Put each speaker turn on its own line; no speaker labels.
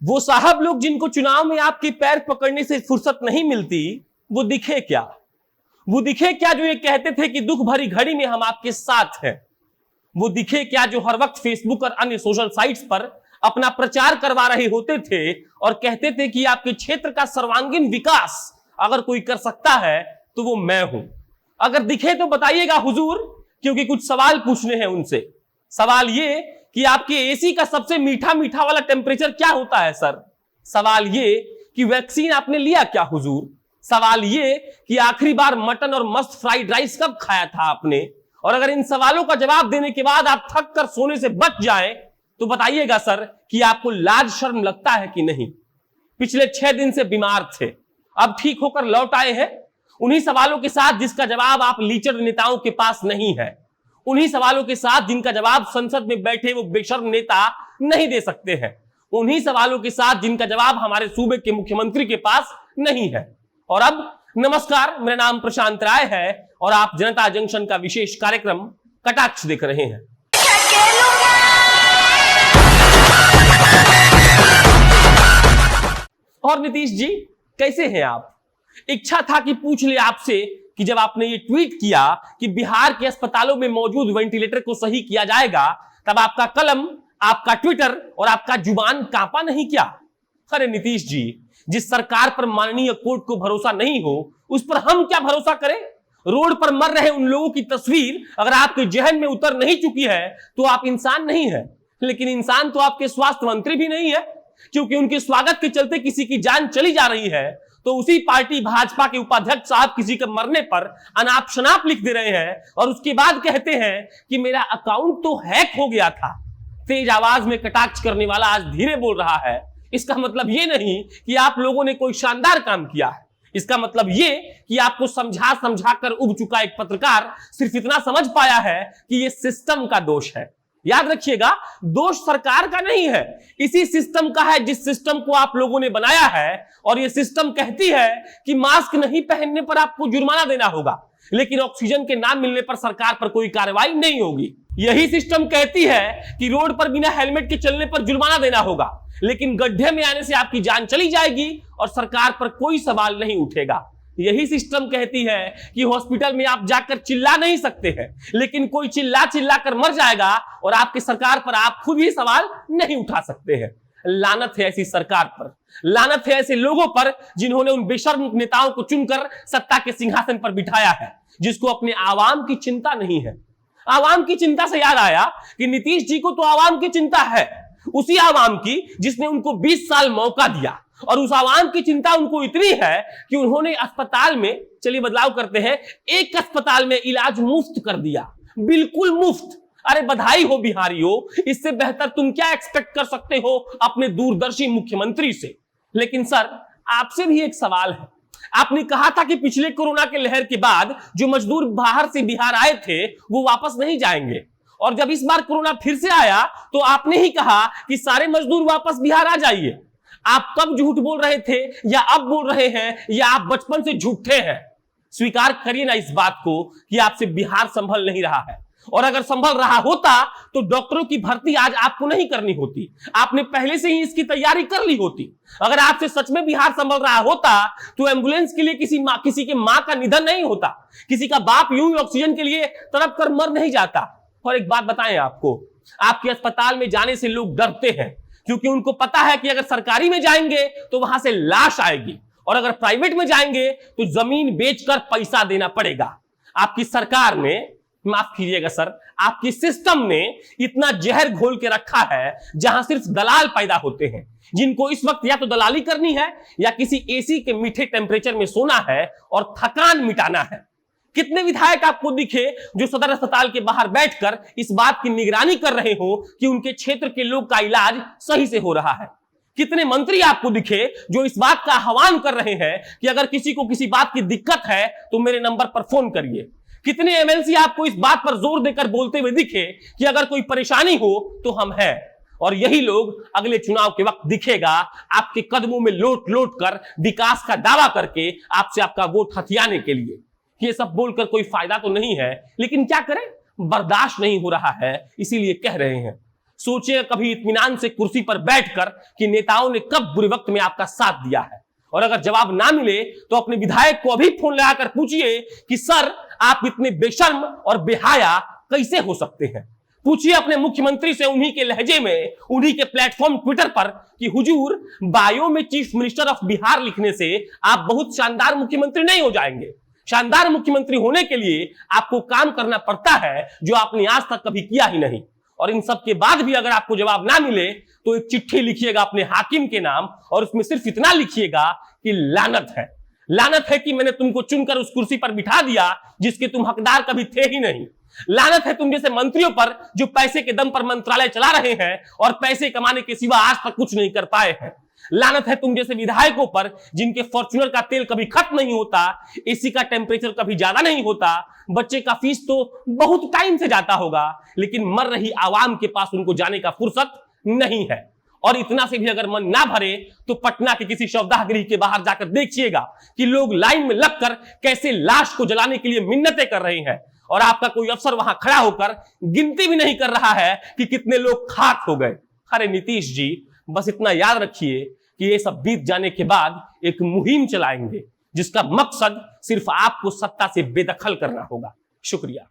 वो साहब लोग जिनको चुनाव में आपके पैर पकड़ने से फुर्सत नहीं मिलती, वो दिखे क्या? वो दिखे क्या जो ये कहते थे कि दुख भरी घड़ी में हम आपके साथ हैं? वो दिखे क्या जो हर वक्त फेसबुक और अन्य सोशल साइट्स पर अपना प्रचार करवा रहे होते थे और कहते थे कि आपके क्षेत्र का सर्वांगीण विकास अगर कोई कर सकता है तो वो मैं हूं? अगर दिखे तो बताइएगा हुजूर, क्योंकि कुछ सवाल पूछने हैं उनसे। सवाल ये कि आपके एसी का सबसे मीठा मीठा वाला टेम्परेचर क्या होता है सर? सवाल ये कि वैक्सीन आपने लिया क्या हुजूर? सवाल ये कि आखिरी बार मटन और मस्त फ्राइड राइस कब खाया था आपने? और अगर इन सवालों का जवाब देने के बाद आप थक कर सोने से बच जाएं तो बताइएगा सर कि आपको लाज शर्म लगता है कि नहीं? पिछले 6 दिन से बीमार थे, अब ठीक होकर लौट आए हैं उन्हीं सवालों के साथ जिसका जवाब आप लीचर नेताओं के पास नहीं है, उन्हीं सवालों के साथ जिनका जवाब संसद में बैठे वो बेशर्म नेता नहीं दे सकते हैं, उन्हीं सवालों के साथ जिनका जवाब हमारे सूबे के मुख्यमंत्री के पास नहीं है। और अब नमस्कार, मेरा नाम प्रशांत राय है और आप जनता जंक्शन का विशेष कार्यक्रम कटाक्ष देख रहे हैं। और नीतीश जी कैसे हैं आप? इच्छा था कि पूछ ले आपसे कि जब आपने ये ट्वीट किया कि बिहार के अस्पतालों में मौजूद वेंटिलेटर को सही किया जाएगा, तब आपका कलम, आपका ट्विटर और आपका जुबान कांपा नहीं क्या? अरे नीतीश जी, जिस सरकार पर माननीय कोर्ट को भरोसा नहीं हो उस पर हम क्या भरोसा करें? रोड पर मर रहे उन लोगों की तस्वीर अगर आपके जहन में उतर नहीं चुकी है तो आप इंसान नहीं है। लेकिन इंसान तो आपके स्वास्थ्य मंत्री भी नहीं है, क्योंकि उनके स्वागत के चलते किसी की जान चली जा रही है तो उसी पार्टी भाजपा के उपाध्यक्ष साहब किसी के मरने पर अनाप शनाप लिख दे रहे हैं और उसके बाद कहते हैं कि मेरा अकाउंट तो हैक हो गया था। तेज आवाज में कटाक्ष करने वाला आज धीरे बोल रहा है। इसका मतलब ये नहीं कि आप लोगों ने कोई शानदार काम किया है, इसका मतलब ये कि आपको समझा समझा कर उब चुका एक पत्रकार सिर्फ इतना समझ पाया है कि ये सिस्टम का दोष है। याद रखिएगा, दोष सरकार का नहीं है, इसी सिस्टम का है जिस सिस्टम को आप लोगों ने बनाया है। और ये सिस्टम कहती है कि मास्क नहीं पहनने पर आपको जुर्माना देना होगा, लेकिन ऑक्सीजन के ना मिलने पर सरकार पर कोई कार्रवाई नहीं होगी। यही सिस्टम कहती है कि रोड पर बिना हेलमेट के चलने पर जुर्माना देना होगा, लेकिन गड्ढे में आने से आपकी जान चली जाएगी और सरकार पर कोई सवाल नहीं उठेगा। यही सिस्टम कहती है कि हॉस्पिटल में आप जाकर चिल्ला नहीं सकते हैं, लेकिन कोई चिल्ला चिल्ला कर मर जाएगा और आपकी सरकार पर आप खुद ही सवाल नहीं उठा सकते हैं। लानत है ऐसी सरकार पर, लानत है ऐसे लोगों पर जिन्होंने उन बेशर्म नेताओं को चुनकर सत्ता के सिंहासन पर बिठाया है, जिसको अपने आवाम की चिंता नहीं है। आवाम की चिंता से याद आया कि नीतीश जी को तो आवाम की चिंता है, उसी आवाम की जिसने उनको 20 साल मौका दिया, और उस आवाम की चिंता उनको इतनी है कि उन्होंने अस्पताल में, चलिए बदलाव करते हैं, एक अस्पताल में इलाज मुफ्त कर दिया, बिल्कुल मुफ्त। अरे बधाई हो बिहारियों, इससे बेहतर तुम क्या एक्सपेक्ट कर सकते हो अपने दूरदर्शी मुख्यमंत्री से। लेकिन सर, आपसे भी एक सवाल है। आपने कहा था कि पिछले कोरोना के लहर के बाद जो मजदूर बाहर से बिहार आए थे वो वापस नहीं जाएंगे, और जब इस बार कोरोना फिर से आया तो आपने ही कहा कि सारे मजदूर वापस बिहार आ जाइए। आप कब झूठ बोल रहे थे, या अब बोल रहे हैं, या आप बचपन से झूठे हैं? स्वीकार करिए ना इस बात को कि आपसे बिहार संभल नहीं रहा है, और अगर संभल रहा होता तो डॉक्टरों की भर्ती आज आपको नहीं करनी होती, आपने पहले से ही इसकी तैयारी कर ली होती। अगर आपसे सच में बिहार संभल रहा होता तो एम्बुलेंस के लिए किसी के मां का निधन नहीं होता, किसी का बाप यूं ही ऑक्सीजन के लिए तड़प कर मर नहीं जाता। और एक बात बताएं आपको, आपके अस्पताल में जाने से लोग डरते हैं, क्योंकि उनको पता है कि अगर सरकारी में जाएंगे तो वहां से लाश आएगी, और अगर प्राइवेट में जाएंगे तो जमीन बेचकर पैसा देना पड़ेगा। आपकी सरकार ने, माफ कीजिएगा सर, आपकी सिस्टम ने इतना जहर घोल के रखा है जहां सिर्फ दलाल पैदा होते हैं, जिनको इस वक्त या तो दलाली करनी है या किसी एसी के मीठे टेम्परेचर में सोना है और थकान मिटाना है। कितने विधायक आपको दिखे जो सदर अस्पताल के बाहर बैठकर इस बात की निगरानी कर रहे हो कि उनके क्षेत्र के लोग का इलाज सही से हो रहा है? कितने मंत्री आपको दिखे जो इस बात का आह्वान कर रहे हैं कि अगर किसी को किसी बात की दिक्कत है तो मेरे नंबर पर फोन करिए? कितने एमएलसी आपको इस बात पर जोर देकर बोलते हुए दिखे कि अगर कोई परेशानी हो तो हम हैं? और यही लोग अगले चुनाव के वक्त दिखेगा आपके कदमों में लोट लोट कर विकास का दावा करके आपसे आपका वोट हथियाने के लिए। ये सब बोलकर कोई फायदा तो नहीं है, लेकिन क्या करें, बर्दाश्त नहीं हो रहा है, इसीलिए कह रहे हैं। सोचिएगा कभी इत्मीनान से कुर्सी पर बैठकर कि नेताओं ने कब बुरे वक्त में आपका साथ दिया है। और अगर जवाब ना मिले तो अपने विधायक को अभी फोन लगाकर पूछिए कि सर आप इतने बेशर्म और बेहाया कैसे हो सकते हैं। पूछिए अपने मुख्यमंत्री से उन्हीं के लहजे में, उन्हीं के प्लेटफॉर्म ट्विटर पर कि हुजूर बायो में चीफ मिनिस्टर ऑफ बिहार लिखने से आप बहुत शानदार मुख्यमंत्री नहीं हो जाएंगे। शानदार मुख्यमंत्री होने के लिए आपको काम करना पड़ता है जो आपने आज तक कभी किया ही नहीं। और इन सब के बाद भी अगर आपको जवाब ना मिले तो एक चिट्ठी लिखिएगा अपने हाकिम के नाम और उसमें सिर्फ इतना लिखिएगा कि लानत है कि मैंने तुमको चुनकर उस कुर्सी पर बिठा दिया जिसके तुम हकदार कभी थे ही नहीं। लानत है तुम जैसे मंत्रियों पर जो पैसे के दम पर मंत्रालय चला रहे हैं और पैसे कमाने के सिवा आज तक कुछ नहीं कर पाए हैं। लानत है तुम जैसे विधायकों पर जिनके फॉर्च्यूनर का तेल कभी खत्म नहीं होता, एसी का टेम्परेचर कभी ज्यादा नहीं होता, बच्चे का फीस तो बहुत टाइम से जाता होगा लेकिन मर रही आवाम के पास उनको जाने का फुर्सत नहीं है। और इतना से भी अगर मन ना भरे तो पटना के किसी शवदाह गृह के बाहर जाकर देखिएगा कि लोग लाइन में लगकर कैसे लाश को जलाने के लिए मिन्नतें कर रहे हैं और आपका कोई अफसर वहां खड़ा होकर गिनती भी नहीं कर रहा है कि कितने लोग खाक हो गए। अरे नीतीश जी, बस इतना याद रखिए कि ये सब बीत जाने के बाद एक मुहिम चलाएंगे जिसका मकसद सिर्फ आपको सत्ता से बेदखल करना होगा। शुक्रिया।